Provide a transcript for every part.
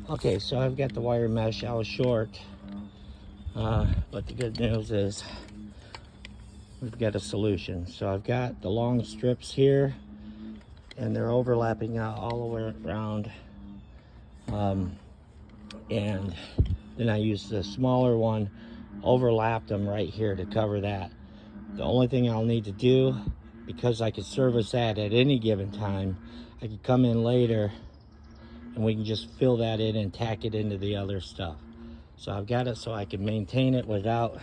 Okay, so I've got the wire mesh. I was short, but the good news is we've got a solution. So I've got the long strips here, and they're overlapping out all the way around. And then I used the smaller one, overlapped them right here to cover that. The only thing I'll need to do, because I could service that at any given time, I could come in later and we can just fill that in and tack it into the other stuff. So I've got it so I can maintain it without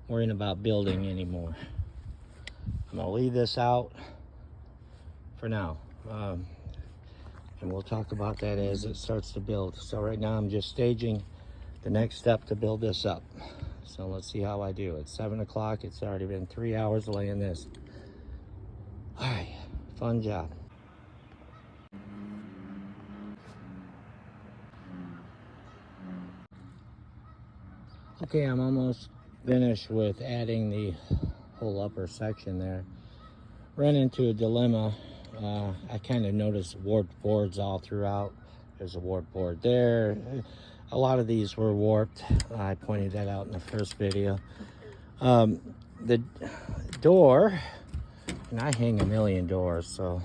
worrying about building anymore. I'm gonna leave this out for now. And we'll talk about that as it starts to build. So right now I'm just staging the next step to build this up. So let's see how I do. It's 7 o'clock. It's already been 3 hours laying this. All right, fun job. Okay, I'm almost finished with adding the whole upper section there. Ran into a dilemma. I kind of noticed warped boards all throughout. There's a warped board there. A lot of these were warped. I pointed that out in the first video. The door, and I hang a million doors, so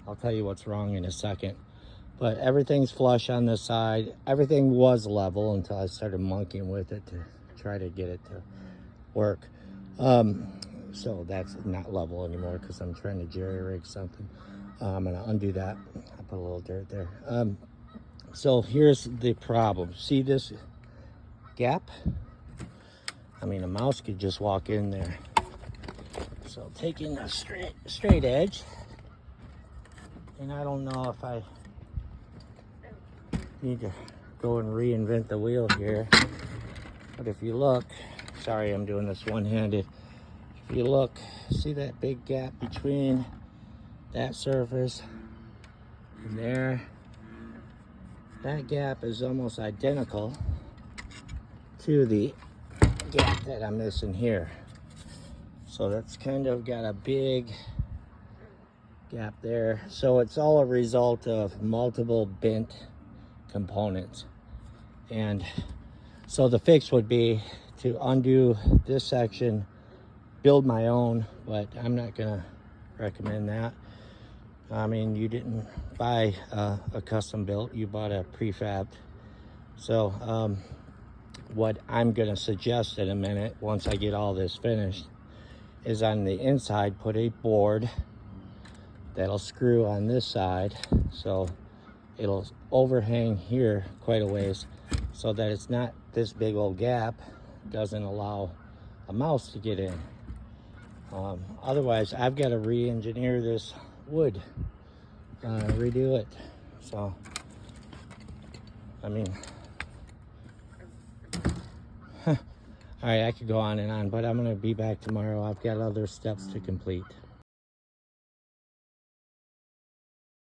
I'll tell you what's wrong in a second. But everything's flush on this side. Everything was level until I started monkeying with it to try to get it to work. So that's not level anymore because I'm trying to jerry rig something. I'm gonna undo that. I put a little dirt there. So here's the problem. See this gap? I mean, a mouse could just walk in there. So taking a straight edge, and I don't know if I need to go and reinvent the wheel here. But if you look, sorry, I'm doing this one-handed. If you look, see that big gap between that surface and there? That gap is almost identical to the gap that I'm missing here. So that's kind of got a big gap there. So it's all a result of multiple bent components. And so the fix would be to undo this section, build my own, but I'm not gonna recommend that. I mean, you didn't buy a custom built, you bought a prefab. So what I'm gonna suggest in a minute, once I get all this finished, is on the inside put a board that'll screw on this side, so it'll overhang here quite a ways, so that it's not this big old gap, doesn't allow a mouse to get in. Otherwise, I've got to re-engineer this wood, redo it. So, I mean, all right, I could go on and on, but I'm going to be back tomorrow. I've got other steps to complete.